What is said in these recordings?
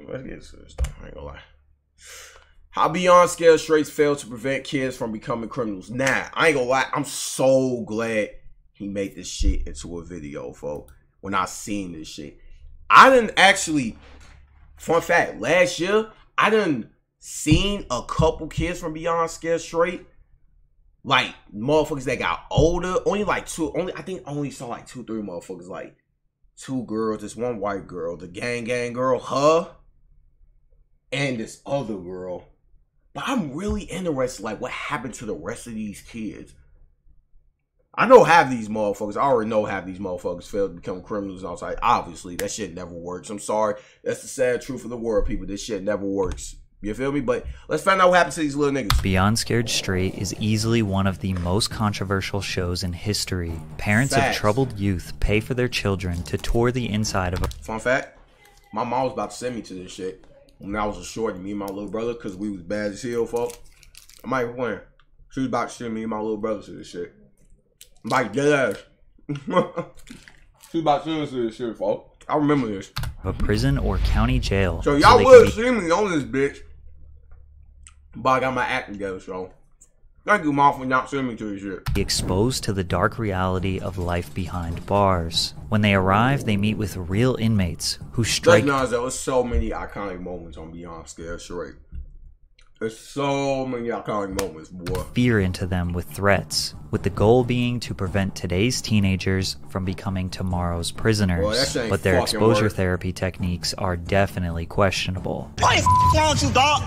Let's get to this stuff. I ain't gonna lie. How Beyond Scared Straits failed to prevent kids from becoming criminals. Nah, I ain't gonna lie. I'm so glad he made this shit into a video, folks. When I seen this shit, I didn't actually. Fun fact: last year, I done seen a couple kids from Beyond Scared Straight. Like motherfuckers that got older. Only like two. I think I only saw like 2-3 motherfuckers. Like 2 girls. This one white girl, the gang girl, her, and this other girl. But I'm really interested, like, what happened to the rest of these kids? I know half these motherfuckers, I already know half these motherfuckers failed to become criminals outside. Obviously, that shit never works. I'm sorry. That's the sad truth of the world, people. This shit never works. You feel me? But let's find out what happened to these little niggas. Beyond Scared Straight is easily one of the most controversial shows in history. Parents of troubled youth pay for their children to tour the inside of a... Fun fact, my mom was about to send me to this shit. When I was a short, me and my little brother, because we was bad as hell, folks. I'm like, when? She was about to send me and my little brother to this shit. I'm like, dead ass. She was about to send us to this shit, folks. I remember this. A prison or county jail. So y'all would see me on this bitch. But I got my act together, so. Thank you, Mom, for not sending me to this shit. Be exposed to the dark reality of life behind bars. When they arrive, they meet with real inmates who strike. Let's be honest, there was so many iconic moments on Beyond Scared Straight. There's so many iconic moments, boy. Fear into them with threats, with the goal being to prevent today's teenagers from becoming tomorrow's prisoners. But their exposure therapy techniques are definitely questionable. Why the f wrong with you, dog?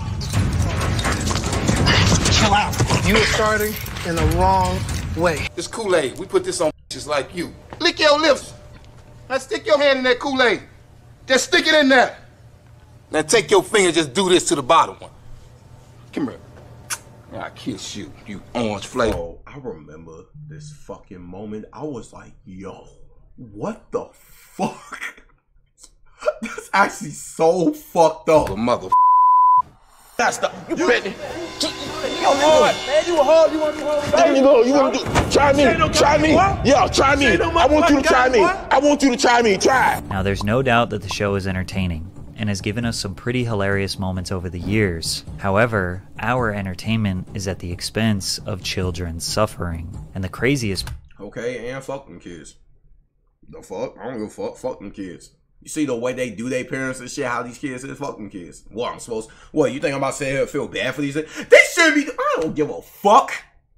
Chill out. You are starting in the wrong way. This Kool-Aid, we put this on just like you. Lick your lips. Now stick your hand in that Kool-Aid. Just stick it in there. Now take your finger, just do this to the bottom one. Come here. I kiss you, you orange flavor. Oh, I remember this fucking moment. I was like, yo, what the fuck? That's actually so fucked up. Mother. That's the. You ready? Yo, hard. Man, you hard. You want to be hard? There you go. You want to do? Try me. Try me. Yeah, try me. I want you to try me. I want you to try me. Try. Now, there's no doubt that the show is entertaining and has given us some pretty hilarious moments over the years. However, our entertainment is at the expense of children's suffering. And the craziest... Okay, and fuck them kids. The fuck? I don't give a fuck. Fuck them kids. You see the way they do their parents and shit, how these kids is? Fuck them kids. What, I'm supposed... What, you think I'm about to say here feel bad for these? They should be... I don't give a fuck.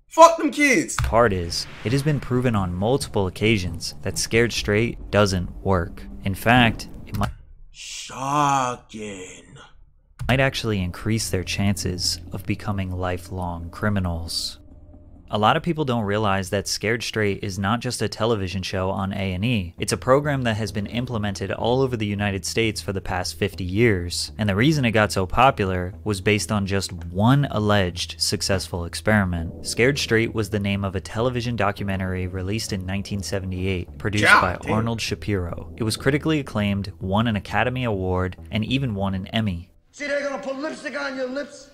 Fuck them kids. Part is, it has been proven on multiple occasions that Scared Straight doesn't work. In fact, it might... Shocking. Might actually increase their chances of becoming lifelong criminals. A lot of people don't realize that Scared Straight is not just a television show on A&E. It's a program that has been implemented all over the United States for the past 50 years. And the reason it got so popular was based on just one alleged successful experiment. Scared Straight was the name of a television documentary released in 1978, produced by Arnold Shapiro. It was critically acclaimed, won an Academy Award, and even won an Emmy. See, they're gonna put lipstick on your lips,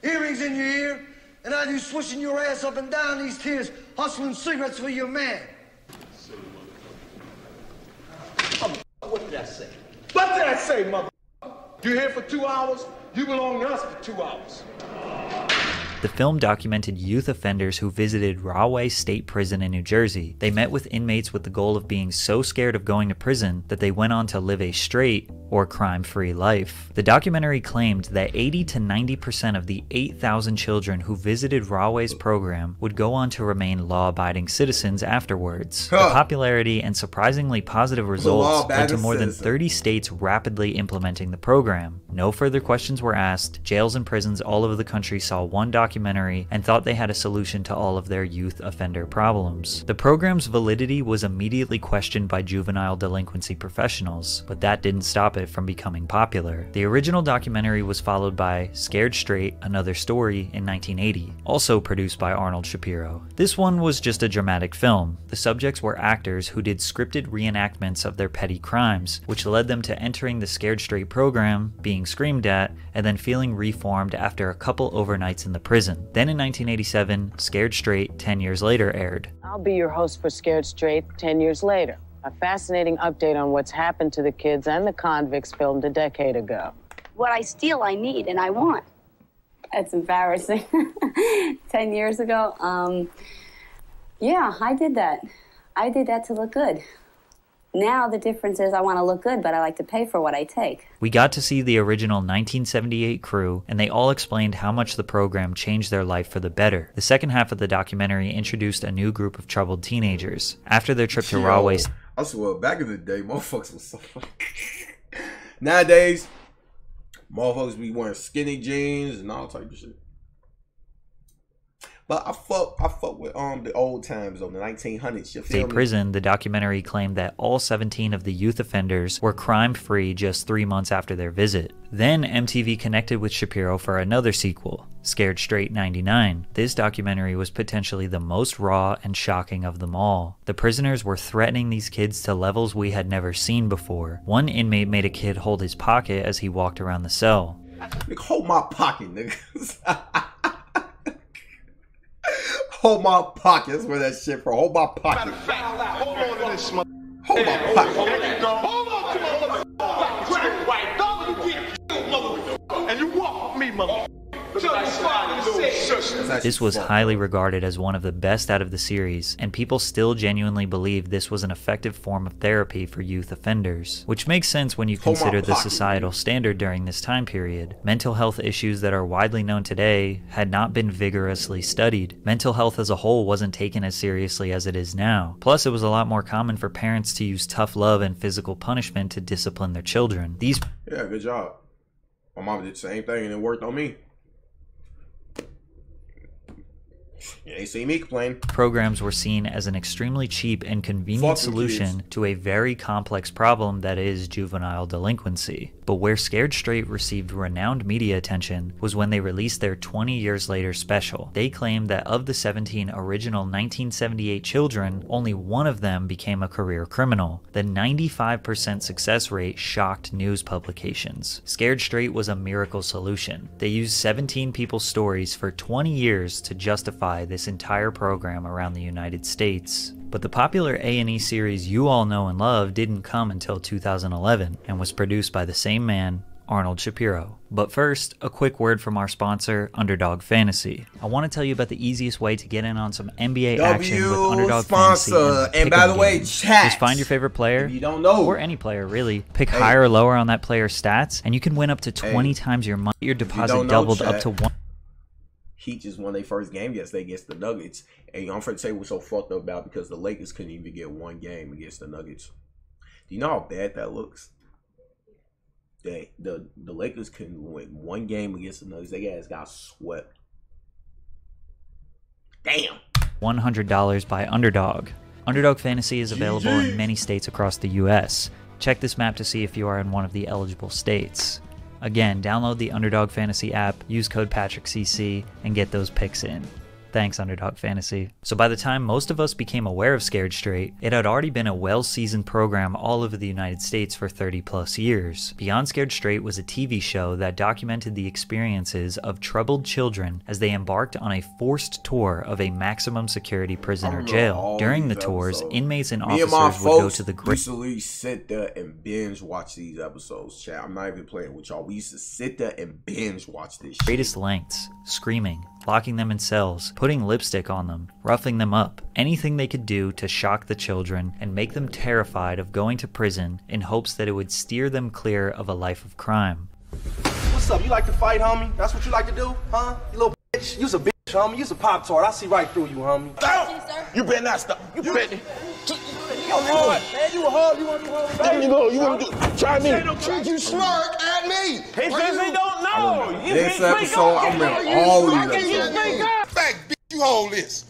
earrings in your ear, and have you swishing your ass up and down these tears, hustling cigarettes for your man. What did I say? What did I say, mother? You're here for 2 hours, you belong to us for 2 hours. The film documented youth offenders who visited Rahway State Prison in New Jersey. They met with inmates with the goal of being so scared of going to prison that they went on to live a straight or crime-free life. The documentary claimed that 80 to 90% of the 8,000 children who visited Rahway's program would go on to remain law-abiding citizens afterwards. The popularity and surprisingly positive results led to more than 30 states rapidly implementing the program. No further questions were asked. Jails and prisons all over the country saw one documentary and thought they had a solution to all of their youth offender problems. The program's validity was immediately questioned by juvenile delinquency professionals, but that didn't stop it from becoming popular. The original documentary was followed by Scared Straight, Another Story in 1980, also produced by Arnold Shapiro. This one was just a dramatic film. The subjects were actors who did scripted reenactments of their petty crimes, which led them to entering the Scared Straight program, being screamed at, and then feeling reformed after a couple overnights in the prison. Then in 1987, Scared Straight 10 years later aired. I'll be your host for Scared Straight 10 years later. A fascinating update on what's happened to the kids and the convicts filmed a decade ago. What I steal, I need, and I want. That's embarrassing. 10 years ago, yeah, I did that. I did that to look good. Now the difference is I want to look good, but I like to pay for what I take. We got to see the original 1978 crew, and they all explained how much the program changed their life for the better. The second half of the documentary introduced a new group of troubled teenagers. After their trip to Rahway... I swear, back in the day, motherfuckers was so... Nowadays, motherfuckers be wearing skinny jeans and all type of shit. But I fuck with the old times on the 1900s. You feel me? Prison, the documentary claimed that all 17 of the youth offenders were crime-free just 3 months after their visit. Then MTV connected with Shapiro for another sequel, Scared Straight 99. This documentary was potentially the most raw and shocking of them all. The prisoners were threatening these kids to levels we had never seen before. One inmate made a kid hold his pocket as he walked around the cell. Nigga, hold my pocket, nigga. Hold my pocket. That's where that shit from. Hold my pocket. Hold on to this mother. Hold my pocket. Hold on to my mother. Crack white. Don't you get mother. And you walk with me, mother. This was highly regarded as one of the best out of the series, and people still genuinely believe this was an effective form of therapy for youth offenders, which makes sense when you consider the societal standard during this time period. Mental health issues that are widely known today had not been vigorously studied. Mental health as a whole wasn't taken as seriously as it is now. Plus, it was a lot more common for parents to use tough love and physical punishment to discipline their children. Yeah, good job. My mom did the same thing and it worked on me. You ain't seen me complain. Programs were seen as an extremely cheap and convenient solution to a very complex problem that is juvenile delinquency. But where Scared Straight received renowned media attention was when they released their 20 years later special. They claimed that of the 17 original 1978 children, only one of them became a career criminal. The 95% success rate shocked news publications. Scared Straight was a miracle solution. They used 17 people's stories for 20 years to justify this entire program around the United States. But the popular A&E series you all know and love didn't come until 2011 and was produced by the same man, Arnold Shapiro. But first, a quick word from our sponsor, Underdog Fantasy. I want to tell you about the easiest way to get in on some NBA action with Underdog Fantasy. And by the way, chat. Just find your favorite player, if you don't know, or any player really. Pick higher or lower on that player's stats, and you can win up to 20 times your money. Your deposit doubled up to 1. Heat just won their first game yesterday against the Nuggets. And I'm finna tell you what's so fucked up about because the Lakers couldn't even get one game against the Nuggets. Do you know how bad that looks? The Lakers couldn't win one game against the Nuggets. They guys got swept. Damn. $100 by Underdog. Underdog Fantasy is available in many states across the US. Check this map to see if you are in one of the eligible states. Again, download the Underdog Fantasy app, use code PatrickCC, and get those picks in. Thanks, Underdog Fantasy. So by the time most of us became aware of Scared Straight, it had already been a well-seasoned program all over the United States for 30 plus years. Beyond Scared Straight was a TV show that documented the experiences of troubled children as they embarked on a forced tour of a maximum security prison or jail. During the tours, inmates and officers would go to the We used to sit there and binge watch these episodes, chat. I'm not even playing with y'all. We used to sit there and binge watch this shit. Greatest lengths, screaming, locking them in cells, putting lipstick on them, roughing them up, anything they could do to shock the children and make them terrified of going to prison in hopes that it would steer them clear of a life of crime. What's up? You like to fight, homie? That's what you like to do, huh? You little bitch. You's a bitch, homie. You's a Pop-Tart. I see right through you, homie. You better not stop. You better. You hard, man. You a hard. You want to do hard? There you go. You want to do? Try me. Did you smirk at me? He says he don't know. This episode, I remember all of these episodes. Fact, bitch, you hold this.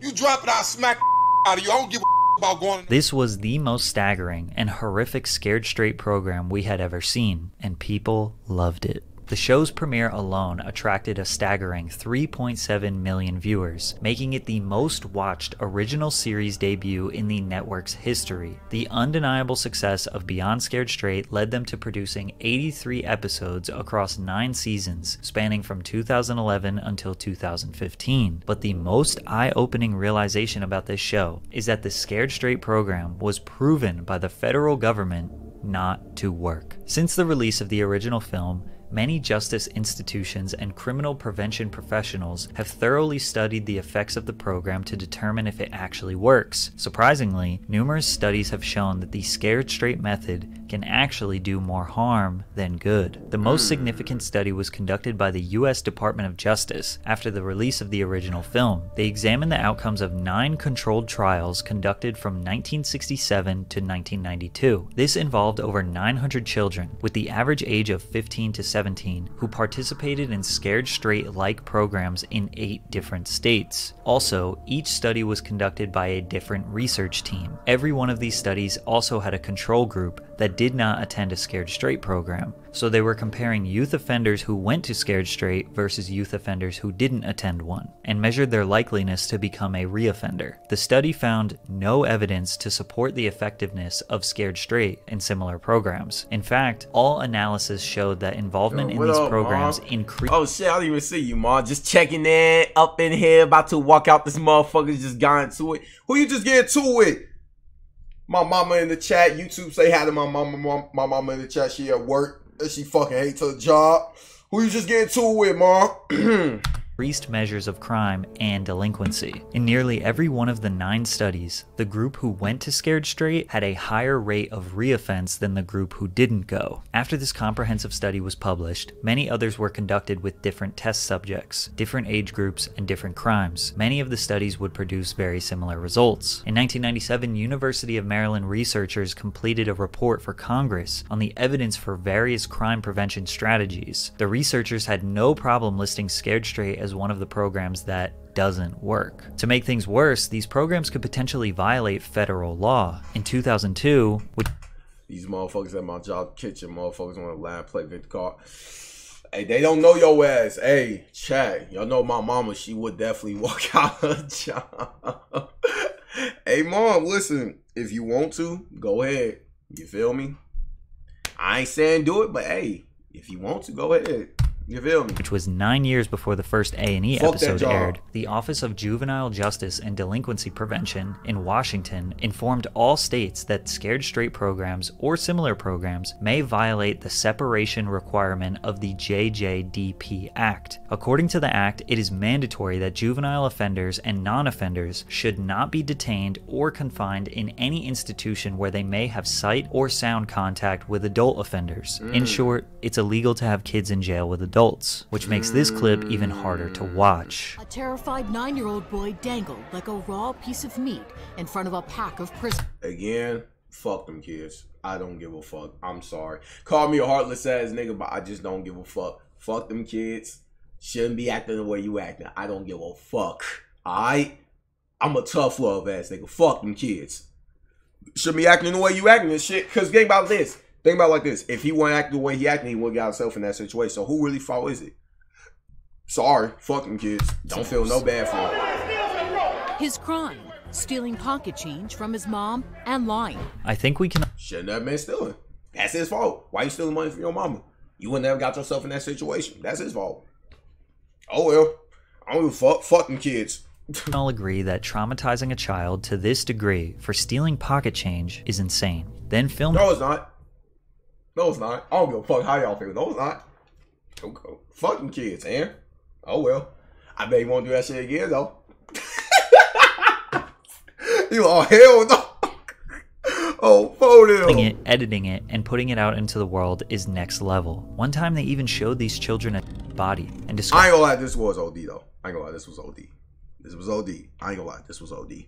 You drop it, I'll smack out of you. I don't give a about going. This was the most staggering and horrific Scared Straight program we had ever seen, and people loved it. The show's premiere alone attracted a staggering 3.7 million viewers, making it the most watched original series debut in the network's history. The undeniable success of Beyond Scared Straight led them to producing 83 episodes across 9 seasons, spanning from 2011 until 2015. But the most eye-opening realization about this show is that the Scared Straight program was proven by the federal government not to work. Since the release of the original film, many justice institutions and criminal prevention professionals have thoroughly studied the effects of the program to determine if it actually works. Surprisingly, numerous studies have shown that the Scared Straight method can actually do more harm than good. The most significant study was conducted by the US Department of Justice after the release of the original film. They examined the outcomes of 9 controlled trials conducted from 1967 to 1992. This involved over 900 children, with the average age of 15 to 17, who participated in Scared Straight-like programs in 8 different states. Also, each study was conducted by a different research team. Every one of these studies also had a control group that did not attend a Scared Straight program, so they were comparing youth offenders who went to Scared Straight versus youth offenders who didn't attend one, and measured their likeliness to become a reoffender. The study found no evidence to support the effectiveness of Scared Straight in similar programs. In fact, all analysis showed that involvement in these programs increased. Oh shit, I didn't even see you, Ma. Just checking in, up in here, about to walk out. This motherfucker just got into it. Who you just get to it? My mama in the chat. YouTube say hi to my mama. My mama in the chat. She at work. She fucking hates her job. Who you just getting to it, Ma? Increased measures of crime and delinquency. In nearly every one of the 9 studies, the group who went to Scared Straight had a higher rate of reoffense than the group who didn't go. After this comprehensive study was published, many others were conducted with different test subjects, different age groups, and different crimes. Many of the studies would produce very similar results. In 1997, University of Maryland researchers completed a report for Congress on the evidence for various crime prevention strategies. The researchers had no problem listing Scared Straight as one of the programs that doesn't work. To make things worse, these programs could potentially violate federal law. In 2002, these motherfuckers at my job kitchen, motherfuckers want to lie, play Victor card. Hey, they don't know your ass. Hey, chat, y'all know my mama, she would definitely walk out her job. Hey, Mom, listen, if you want to, go ahead. You feel me? I ain't saying do it, but hey, if you want to, go ahead. You feel me? Which was 9 years before the first A&E episode aired, the Office of Juvenile Justice and Delinquency Prevention in Washington informed all states that Scared Straight programs or similar programs may violate the separation requirement of the JJDP Act. According to the Act, it is mandatory that juvenile offenders and non-offenders should not be detained or confined in any institution where they may have sight or sound contact with adult offenders. In short, it's illegal to have kids in jail with adults, which makes this clip even harder to watch. A terrified 9-year-old boy dangled like a raw piece of meat in front of a pack of prisoners. Again, fuck them kids. I don't give a fuck. I'm sorry. Call me a heartless ass nigga, but I just don't give a fuck. Fuck them kids. Shouldn't be acting the way you acting. I don't give a fuck. Alright? I'm a tough love ass nigga. Fuck them kids. Shouldn't be acting the way you acting and shit. Cause think about this. Think about it like this. If he wasn't acting the way he acting, he would have got himself in that situation. So who really fault is it? Sorry. Fuck them kids. Don't feel no bad for him. His crime, stealing pocket change from his mom and lying. I think we can... Shouldn't have been stealing. That's his fault. Why you stealing money from your mama? You would never got yourself in that situation. That's his fault. Oh well. I don't give a fuck. Fuck them kids. all agree that traumatizing a child to this degree for stealing pocket change is insane. Then film... No, it's not. No, it's not. I don't give a fuck how y'all feel. No, it's not. Okay. Fucking kids, man. Oh, well. I bet you won't do that shit again, though. You oh, hell no. Oh, photo. Editing it, and putting it out into the world is next level. One time they even showed these children a body and described... I ain't gonna lie, this was OD, though. I ain't gonna lie, this was OD. This was OD. I ain't gonna lie, this was OD.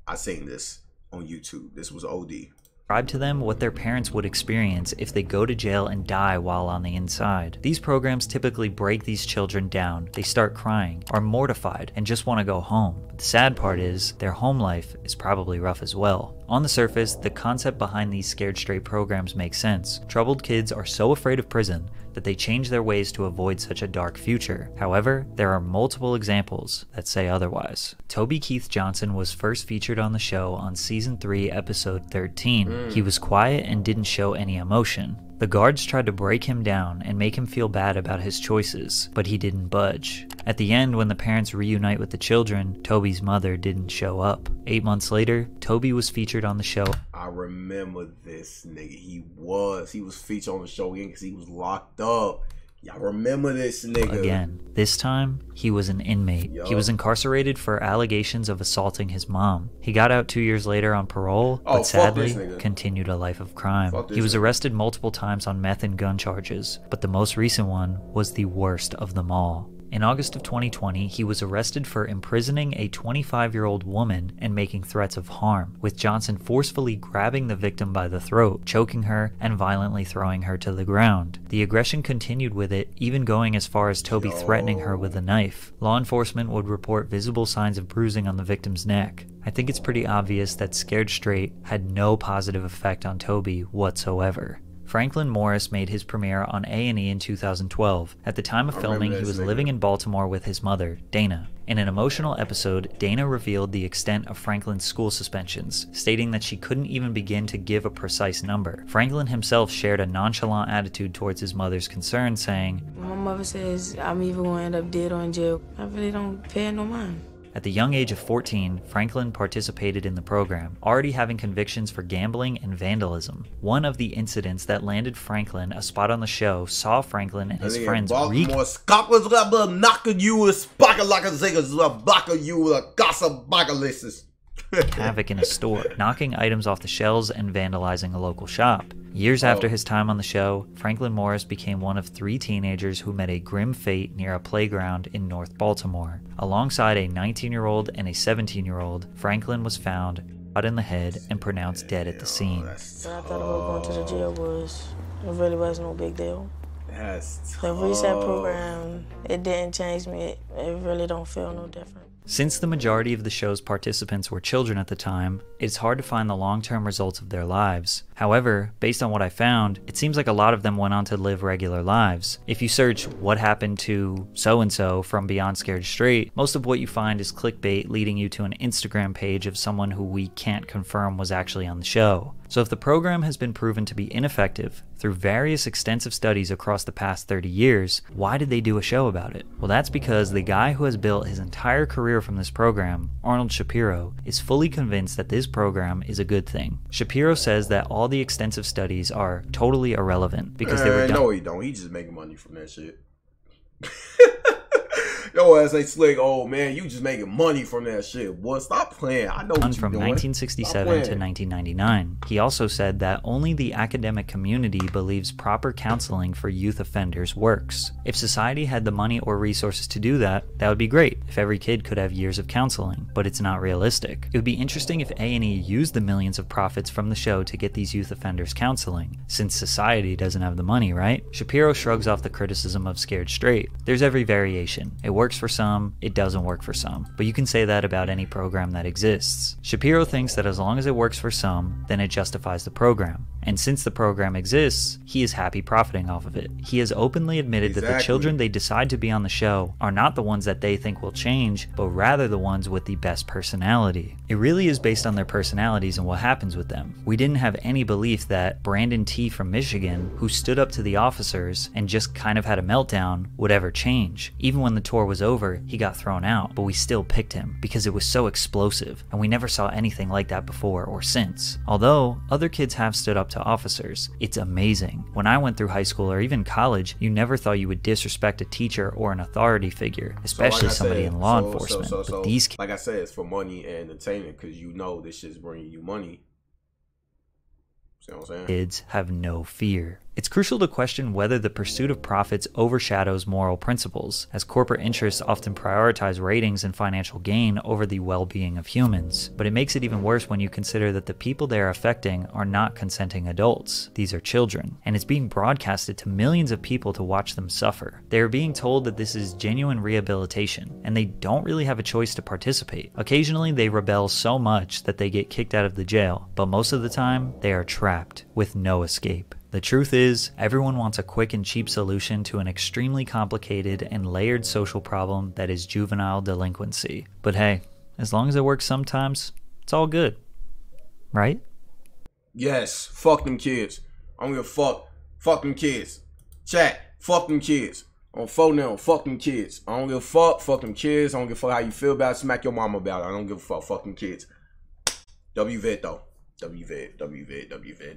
I seen this on YouTube. This was OD. Describe to them what their parents would experience if they go to jail and die while on the inside. These programs typically break these children down. They start crying, are mortified, and just want to go home. But the sad part is, their home life is probably rough as well. On the surface, the concept behind these Scared Straight programs makes sense. Troubled kids are so afraid of prison that they change their ways to avoid such a dark future. However, there are multiple examples that say otherwise. Toby Keith Johnson was first featured on the show on season 3, episode 13. He was quiet and didn't show any emotion. The guards tried to break him down and make him feel bad about his choices, but he didn't budge. At the end, when the parents reunite with the children, Toby's mother didn't show up. 8 months later, Toby was featured on the show. I remember this nigga. He was featured on the show again because he was locked up. Y'all remember this nigga. Again, this time, he was an inmate. Yo. He was incarcerated for allegations of assaulting his mom. He got out 2 years later on parole, but sadly, continued a life of crime. He was arrested multiple times on meth and gun charges, but the most recent one was the worst of them all. In August of 2020, he was arrested for imprisoning a 25-year-old woman and making threats of harm, with Johnson forcefully grabbing the victim by the throat, choking her, and violently throwing her to the ground. The aggression continued with it, even going as far as Toby threatening her with a knife. Law enforcement would report visible signs of bruising on the victim's neck. I think it's pretty obvious that Scared Straight had no positive effect on Toby whatsoever. Franklin Morris made his premiere on A&E in 2012. At the time of filming, he was living in Baltimore with his mother, Dana. In an emotional episode, Dana revealed the extent of Franklin's school suspensions, stating that she couldn't even begin to give a precise number. Franklin himself shared a nonchalant attitude towards his mother's concerns, saying, "My mother says I'm either going to end up dead or in jail. I really don't pay no mind." At the young age of 14, Franklin participated in the program, already having convictions for gambling and vandalism. One of the incidents that landed Franklin a spot on the show saw Franklin and his friends wreak havoc in a store, knocking items off the shelves and vandalizing a local shop. Years after his time on the show, Franklin Morris became one of 3 teenagers who met a grim fate near a playground in North Baltimore. Alongside a 19-year-old and a 17-year-old, Franklin was found shot in the head and pronounced dead at the scene. What I thought about going to the jail it really was no big deal. The reset program, it didn't change me. It really don't feel no different. Since the majority of the show's participants were children at the time, it's hard to find the long-term results of their lives. However, based on what I found, it seems like a lot of them went on to live regular lives. If you search what happened to so-and-so from Beyond Scared Straight, most of what you find is clickbait leading you to an Instagram page of someone who we can't confirm was actually on the show. So if the program has been proven to be ineffective through various extensive studies across the past 30 years, why did they do a show about it? Well, that's because the guy who has built his entire career from this program, Arnold Shapiro, is fully convinced that this program is a good thing. Shapiro says that all the extensive studies are totally irrelevant because they were done. No, he don't. He just making money from that shit. Yo, as they slick, oh man, you just making money from that shit. Boy, stop playing. I know what you're from doing. 1967 to 1999. He also said that only the academic community believes proper counseling for youth offenders works. If society had the money or resources to do that, that would be great if every kid could have years of counseling, but it's not realistic. It would be interesting if A&E used the millions of profits from the show to get these youth offenders counseling, since society doesn't have the money, right? Shapiro shrugs off the criticism of Scared Straight. There's every variation. It works for some, it doesn't work for some. But you can say that about any program that exists. Shapiro thinks that as long as it works for some, then it justifies the program. And since the program exists, he is happy profiting off of it. He has openly admitted that the children they decide to be on the show are not the ones that they think will change, but rather the ones with the best personality. It really is based on their personalities and what happens with them. We didn't have any belief that Brandon T. from Michigan, who stood up to the officers and just kind of had a meltdown, would ever change. Even when the tour was over, he got thrown out, but we still picked him because it was so explosive, and we never saw anything like that before or since. Although other kids have stood up to officers, it's amazing. When I went through high school or even college, you never thought you would disrespect a teacher or an authority figure, especially somebody in law enforcement. But these like I said, it's for money and entertainment because you know this shit's bringing you money. See what I'm saying? Kids have no fear. It's crucial to question whether the pursuit of profits overshadows moral principles, as corporate interests often prioritize ratings and financial gain over the well-being of humans. But it makes it even worse when you consider that the people they are affecting are not consenting adults. These are children, and it's being broadcasted to millions of people to watch them suffer. They are being told that this is genuine rehabilitation, and they don't really have a choice to participate. Occasionally, they rebel so much that they get kicked out of the jail, but most of the time, they are trapped with no escape. The truth is, everyone wants a quick and cheap solution to an extremely complicated and layered social problem that is juvenile delinquency. But hey, as long as it works sometimes, it's all good. Right? Yes, fuck them kids. I don't give a fuck. Fuck them kids. Chat, fuck them kids. On phone now, fuck them kids. I don't give a fuck. Fuck them kids. I don't give a fuck how you feel about it. Smack your mama about it. I don't give a fuck. Fuck them kids. WVET though. WVET.